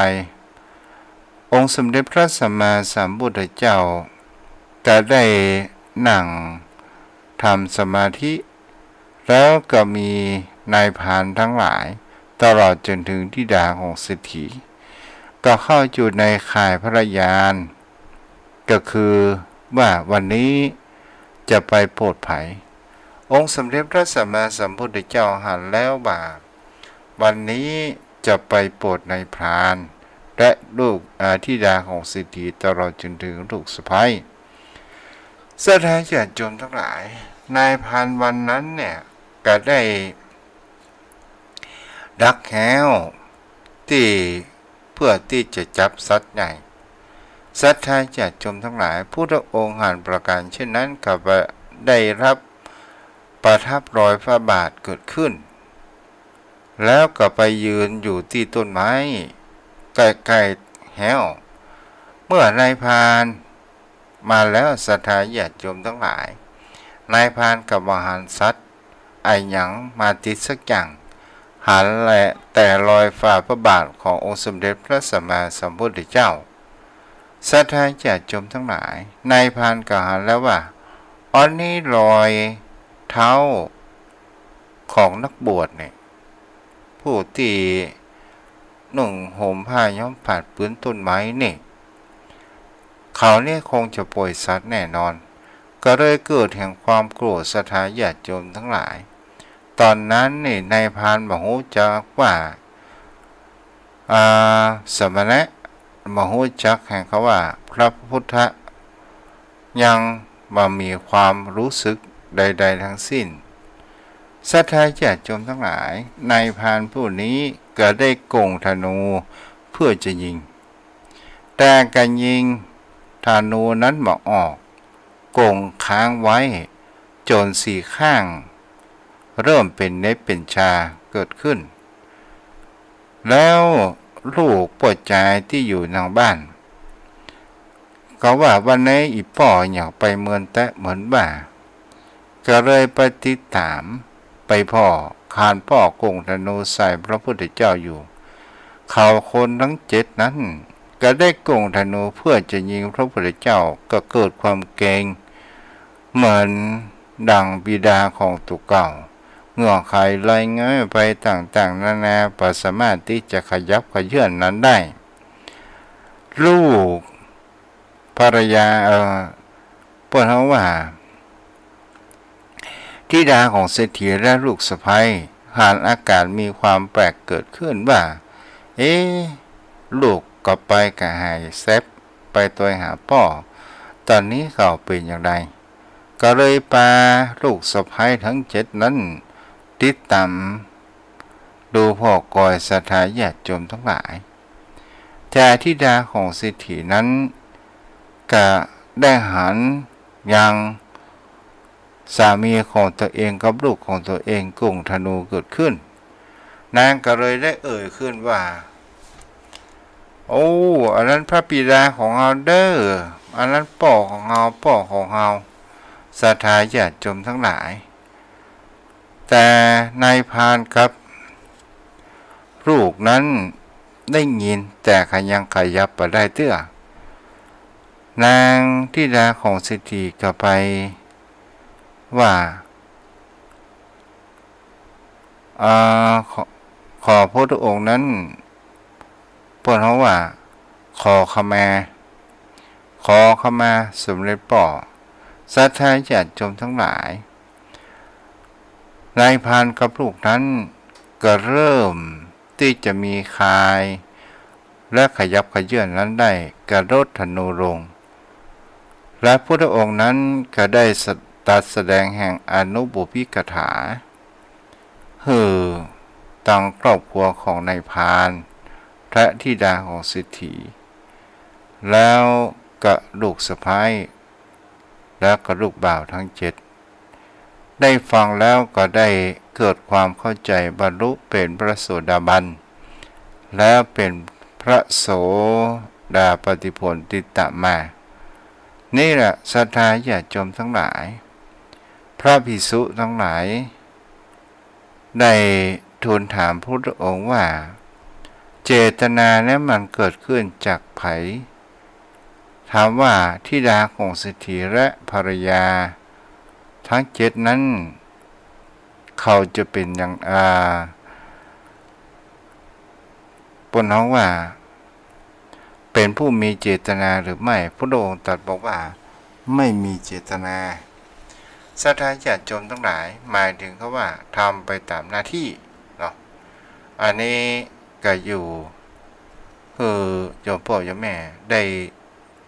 องค์สมเด็จพระสัมมาสัมพุทธเจ้าก็ได้นั่งทำสมาธิแล้วก็มีนายพรานทั้งหลายตลอดจนถึงธิดาของเศรษฐีก็เข้าอยู่ในข่ายพระยานก็คือว่าวันนี้จะไปโปรดไผ่องค์สมเด็จพระสัมมาสัมพุทธเจ้าหันแล้วว่าวันนี้จะไปโปรดนายพรานและลูกธิดาของเศรษฐีตลอดจนถึงลูกสะใภ้ศรัทธาญาติโยมทั้งหลายนายพรานวันนั้นเนี่ยก็ได้ดักแหวที่เพื่อที่จะจับสัตว์ใหญ่ศรัทธาญาติโยมทั้งหลายพุทธองค์หันประการเช่นนั้นก็ได้รับประทับรอยพระบาทเกิดขึ้นแล้วก็ไปยืนอยู่ที่ต้นไม้ใกล้ๆแหวเมื่อนายพรานมาแล้วศรัทธาญาติโยมทั้งหลายนายพรานกับหันสัตว์หยังมาติดสักอย่างหันและแต่รอยฝ่าพระบาทขององค์สมเด็จพระสัมมาสัมพุทธเจ้าศรัทธาญาติโยมทั้งหลายนายพรานก็หันแล้วว่าอันนี้รอยเท้าของนักบวชเนี่ยผู้ที่นุ่งห่มผ้าย้อมผาดพื้นต้นไม้นี่เขาเนี่ยคงจะปล่อยสัตว์แน่นอนก็เลยเกิดแห่งความโกรธศรัทธาญาติโยมทั้งหลายตอนนั้นนี่นายพรานมโหจักว่าสมณะมโหจักแห่งเขาว่าพระพุทธยังบ่มีความรู้สึกใดๆทั้งสิ้นศรัทธาญาติโยมทั้งหลายนายพรานผู้นี้ก็ได้โกงธนูเพื่อจะยิงแต่การยิงธนูนั้นบ่ออกโกงค้างไว้จน4 ข้าง เริ่มเป็นเนเป็นชาเกิดขึ้นแล้วลูกปวดใจที่อยู่ทางบ้านก็ว่าวันนี้อีป่ออยากไปเมืองแตะเหมือนบ่าก็เลยไปติดตามไปพ่อคานพ่อกงธนูใส่พระพุทธเจ้าอยู่เขาคนทั้ง7นั้นก็ได้กงธนูเพื่อจะยิงพระพุทธเจ้าก็เกิดความเกรงเหมือนดังบิดาของตุเก่าเงื่อไขลอยเงยไปต่างๆนานาปสามารถที่จะขยับขยื่นนั้นได้ลูกภรรยาเปิดเขาว่าธิดาของเศรษฐีและลูกสะใภ้ผ่านอากาศมีความแปลกเกิดขึ้นว่าลูกก็ไปกับหายแซบไปตัวหาพ่อตอนนี้เขาเป็นอย่างไรก็เลยพาลูกสะใภ้ทั้ง7นั้นติดตามดูพ่อกอยสถาญาติโยมทั้งหลายแต่ธิดาของเศรษฐีนั้นก็ได้หันยังสามีของตัวเองกับลูกของตัวเองกงธนูเกิดขึ้นนางก็เลยได้ขึ้นว่าโอ้อันนั้นพระบิดาของเราเด้ออันนั้นพ่อของเราพ่อของเราศรัทธาญาติโยมทั้งหลายแต่นายพรานกับลูกนั้นได้ยินแต่ยังขยับไปได้เตื้อนางธิดาของเศรษฐีก็ไปว่าขอพระองค์นั้นเปิดเขาว่าขอขมาสมเด็จป่อศรัทธาญาติโยมทั้งหลายนายพรานกับลูกนั้นก็เริ่มที่จะมีคายและขยับขยื่นนั้นได้กระโดดธนูลงและพระองค์นั้นก็ได้ตัดแสดงแห่งอนุบุพิกถาตั้งครอบครัวของนายพรานและธิดาของเศรษฐีแล้วก็ลูกสะใภ้แล้วก็ลูกบ่าวทั้ง7ได้ฟังแล้วก็ได้เกิดความเข้าใจบรรลุเป็นพระโสดาบันแล้วเป็นพระโสดาปฏิผลติตตมานี่แหละศรัทธาญาติโยมทั้งหลายพระภิกษุทั้งหลายได้ทูลถามพระองค์ว่าเจตนานั้นมันเกิดขึ้นจากไผถามว่าธิดาของเศรษฐีและภรรยาทั้ง7นั้นเขาจะเป็นอย่างปนเขาว่าเป็นผู้มีเจตนาหรือไม่พระองค์ตรัสบอกว่าไม่มีเจตนาศรัทธาญาติโยมทั้งหลายหมายถึงเขาว่าทำไปตามหน้าที่เนาะอันนี้ก็อยู่คือโยมพ่อโยมแม่ได้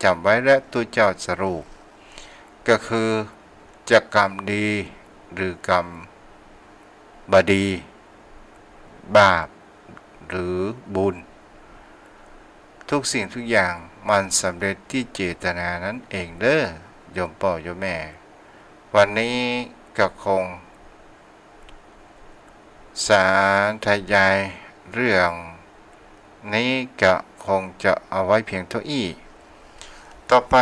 จำไว้และตัวเจ้าสรุปก็คือจะกรรมดีหรือกรรมบดีบาปหรือบุญทุกสิ่งทุกอย่างมันสำเร็จที่เจตนานั้นเองเด้อโยมพ่อโยมแม่วันนี้ก็คงสาธยายเรื่องนี้ก็คงจะเอาไว้เพียงเท่านี้ต่อไป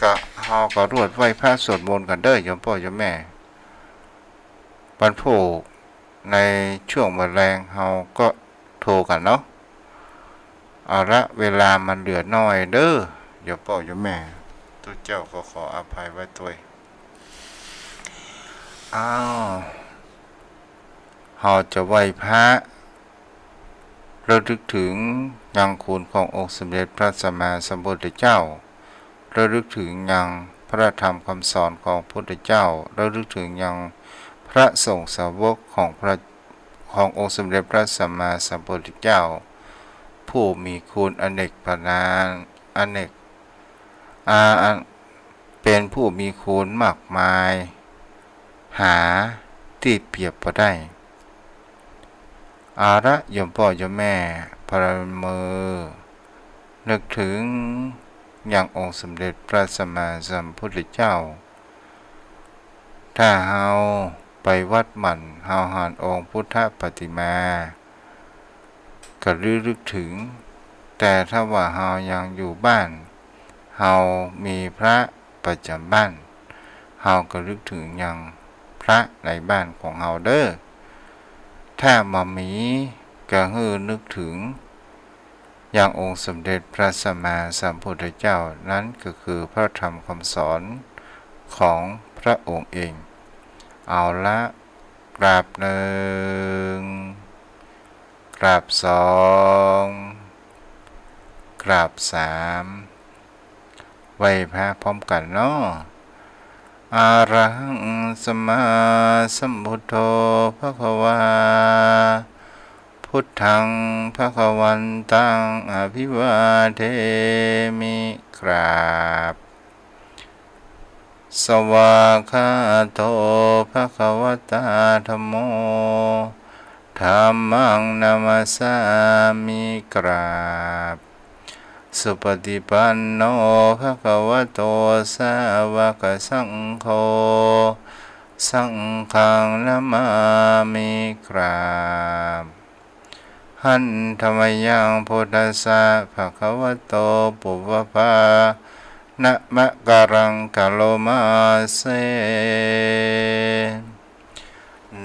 ก็เราก็รวดไหว้พระสวดมนต์กันเด้อโยมพ่อโยมแม่วันพุธในช่วงมื้อแลงเราก็โทรกันเนาะเอาละเวลามันเหลือน้อยเด้อโยมพ่อโยมแม่ตัวเจ้าก็ขออภัยไว้ด้วยเราจะไหว้พระระลึกถึงยังคุณขององค์สมเด็จพระสัมมาสัมพุทธเจ้าระลึกถึงยังพระธรรมคำสอนของพระพุทธเจ้าระลึกถึงยังพระสงฆ์สาวกขององค์สมเด็จพระสัมมาสัมพุทธเจ้าผู้มีคุณอเนกปานเป็นผู้มีคุณมากมายหาที่เปรียบบ่ได้โยมพ่อโยมแม่พระมือนึกถึงอย่างองค์สมเด็จพระสัมมาสัมพุทธเจ้าถ้าเฮา ไปวัดหมั่นเฮาหานองค์พุทธปฏิมาก็ลึกถึงแต่ถ้าว่าเฮายังอยู่บ้านเฮามีพระประจำบ้านเฮาก็ลึกถึงยังพระในบ้านของเฮาเด้อถ้ามามีก็ฮือนึกถึงอย่างองค์สมเด็จพระสัมมาสัมพุทธเจ้านั้นก็คือพระธรรมคำสอนของพระองค์เองเอาละกราบหนึ่งกราบสองกราบสามไหว้พระพร้อมกันเนาะอะระหังสัมมาสัมพุทโธภควาพุทธังภคะวันตังอภิวาเทมิกราบสวากขาโตภควตาธัมโมธัมมังนามัสสามิกราบสุปฏิปันโนภควโตสาวกสังโฆสังฆังนะมามิกราบหันธรรมยังพุทธัสสะภะคะวะโตปุพพานะมะการังกะโลมาเส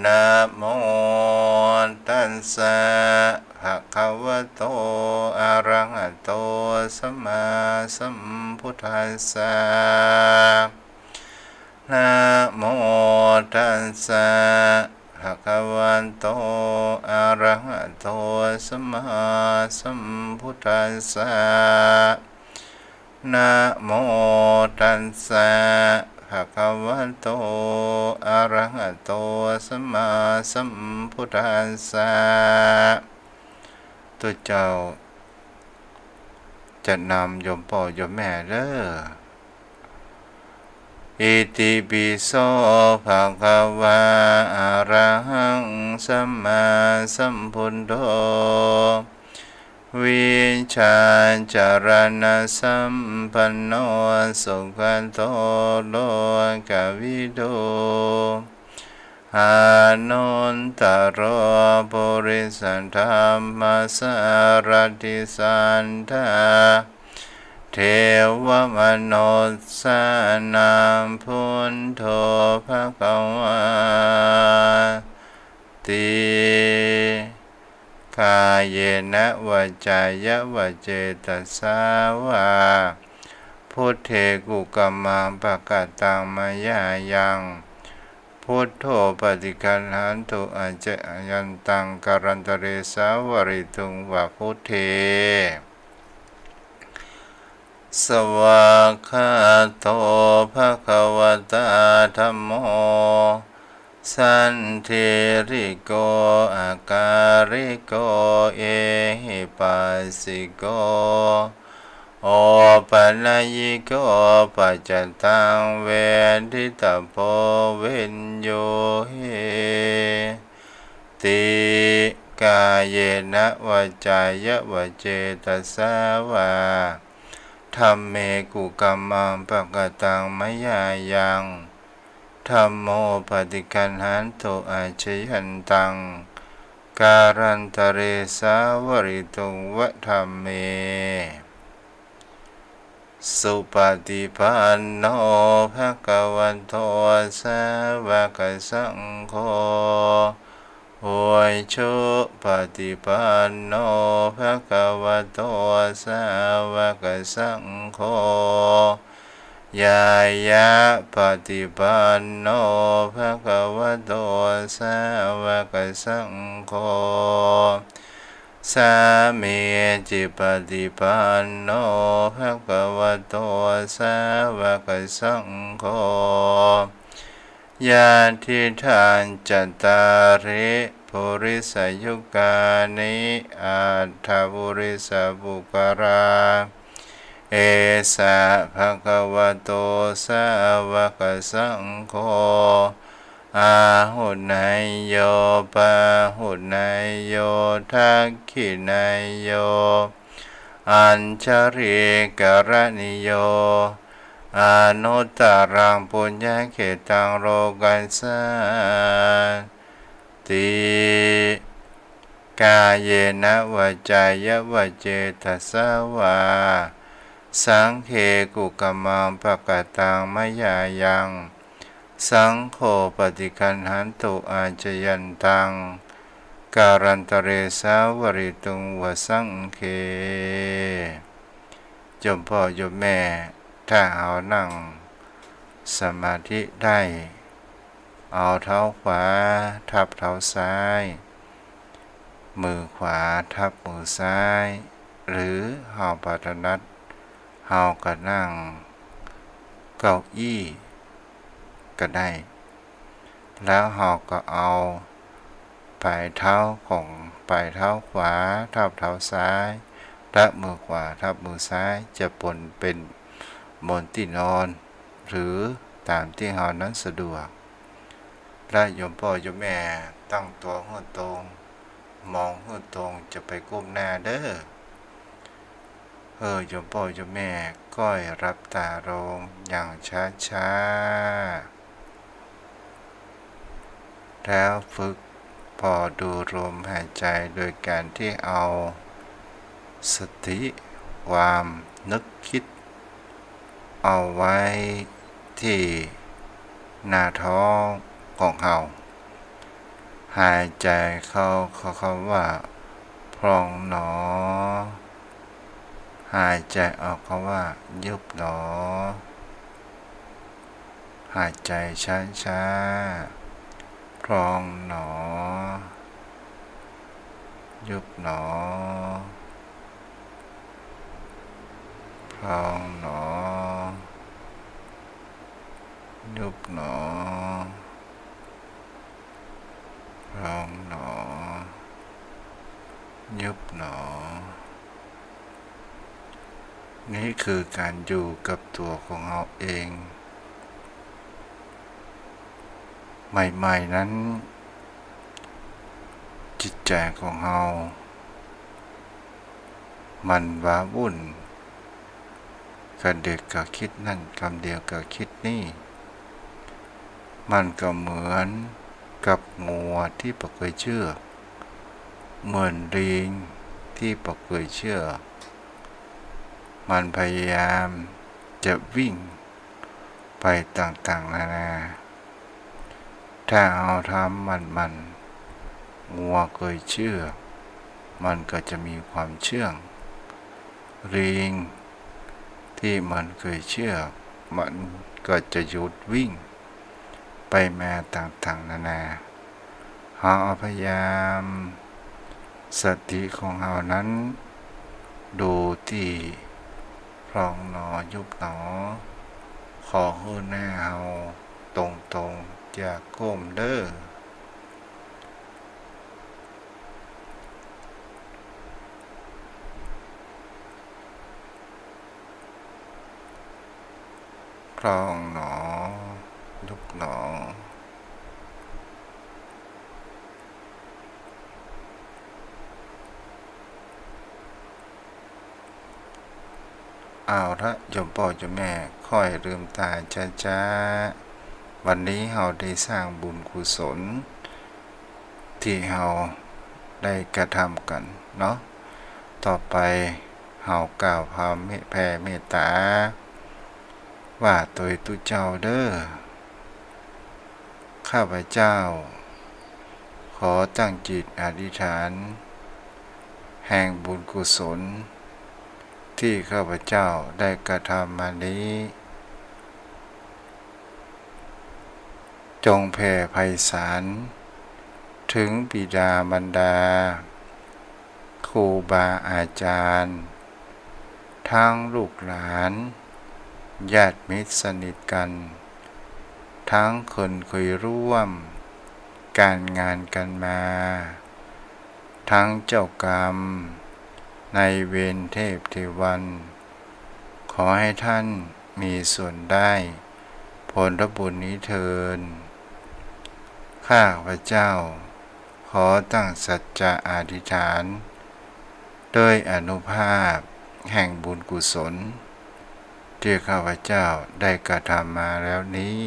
นะโมตัสสะภะคะวะโตอะระหะโตสัมมาสัมพุทธัสสะนะโมตัสสะภะคะวะโตอะระหะโตสัมมาสัมพุทธัสสะนะโมตัสสะภะคะวะโตอะระหะโตสัมมาสัมพุทธัสสะตัวเจ้าจะนำโยมพ่อโยมแม่เด้ออิติปิโสภะคะวะอะระหังสัมมาสัมพุทโธวิชาจารณะสัมปันโนสุขโตโลกวิทูอานุนตโรปุริสัทธัมมัสสารติสันทาเทวมนุสสานังพุทโธภควาติกายเนะวาจายะวะเจตสาวาพุทเทกุกัมมังปะกะตังมายายังพุทโธปฏิคันหันตุอาเจยันตังการันตเรสาวริตุงวะพุทเทสวากขาโตภควตาธัมโมสันทิริโกอาการิโกเอหิปัสสิโกโอปัญญิโกปัจจตังเวทิตาโพวินโยเฮติกายเนะวาจายะวะเจตสาวาธัมเมกุกัมมังปะกะตังมยายังธัมโมปฏิคันหันตุอาชยันตังการันตเรสาวริตุงวะธัมเมสุปฏิปันโนภะคะวะโตสาวกสังโฆโอยชุปฏิปันโนภะคะวะโตสาวกสังโฆยายะปฏิปันโนภะคะวะโตสาวกสังโฆสามีจิปฏิปันโนภะคะวะโตสาวกสังโฆญาติทานจัตตาริปุริสยุคานิอัตถปุริสบุคราเอสะภะคะวะโตสาวกสังโฆอาหุนัยโยปะหุนัยโยทักขินัยโยอัญชริกรณิโย อนุตตรังปุญญเขตังโลกัสสติกายเยนะวจจายวเจตัสสวาสังเคกุกมังปะกตังมยายังสังโฆปฏิคันหันตุอาจยันตังการันตเรสาวริตุงวสังเคโยมพ่อโยมแม่ถ้าเอานั่งสมาธิได้เอาเท้าขวาทับเท้าซ้ายมือขวาทับมือซ้ายหรือเฮาปฏินัดเฮาก็นั่งเก้าอี้ก็ได้แล้วเฮาก็เอาปลายเท้าของปลายเท้าขวาทับเท้าซ้ายและมือขวาทับมือซ้ายจะเป็นบนที่นอนหรือตามที่เฮานั้นสะดวกและโยมพ่อโยมแม่ตั้งตัวหัวตรงมองหัวตรงจะไปก้มหน้าเด้อโยมพ่อโยมแม่ก้อยรับตาลงอย่างช้าๆแล้วฝึกพอดูลมหายใจโดยการที่เอาสติความนึกคิดเอาไว้ที่หน้าท้องของเราหายใจเข้าคำว่าพองหนอหายใจออกคำว่ายุบหนอหายใจช้าๆพองหนอยุบหนอพองหนอยุบหนอพองหนอยุบหนอนี่คือการอยู่กับตัวของเราเองใหม่ๆนั้นจิตใจของเรามันว้าวุ่นกับเด็กก็คิดนั่นคำเดียวก็คิดนี่มันก็เหมือนกับงัวที่ปะเคยเชื่อเหมือนลิงที่ปะเคยเชื่อมันพยายามจะวิ่งไปต่างๆนานาถ้าเอาทำมันงัวเคยเชื่อมันก็จะมีความเชื่องลิงที่มันเคยเชื่อมันก็จะหยุดวิ่งไปมาต่างๆนานาเราพยายามสติของเรานั้นดูที่พองหนอยุบหนอขอให้หน้าเราตรงๆอย่าก้มเด้อพองหนอยุบหนอเอาละโยมพ่อโยมแม่ค่อยลืมตาช้าๆวันนี้เราได้สร้างบุญกุศลที่เราได้กระทำกันเนาะต่อไปเรากล่าวแผ่เมตตาว่าตัวตุเจ้าเด้อข้าพเจ้าขอตั้งจิตอธิษฐานแห่งบุญกุศลที่ข้าพเจ้าได้กระทำมานี้จงแผ่ไพศาลถึงบิดามารดาครูบาอาจารย์ทั้งลูกหลานญาติมิตรสนิทกันทั้งคนเคยร่วมการงานกันมาทั้งเจ้ากรรมในเวรเทพเทวันขอให้ท่านมีส่วนได้ผลบุญนี้เทินข้าพเจ้าขอตั้งสัจจะอธิษฐานด้วยอานุภาพแห่งบุญกุศล ที่ข้าพเจ้าได้กระทำมาแล้วนี้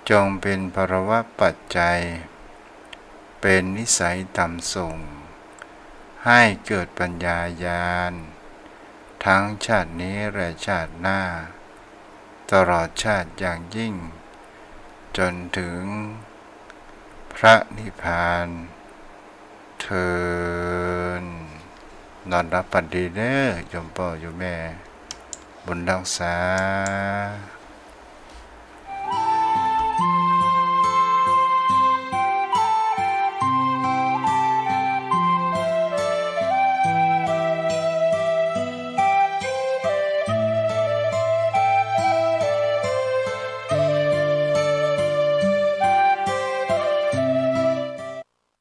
จงเป็นภรวะปัจจัย เป็นนิสัยต่ำส่ง ให้เกิดปัญญาญาณทั้งชาตินี้และชาติหน้า ตลอดชาติอย่างยิ่ง จนถึงพระนิพพานเทินนอนรับปัดดีเด้อโยมพ่อโยมแม่บุญรักษา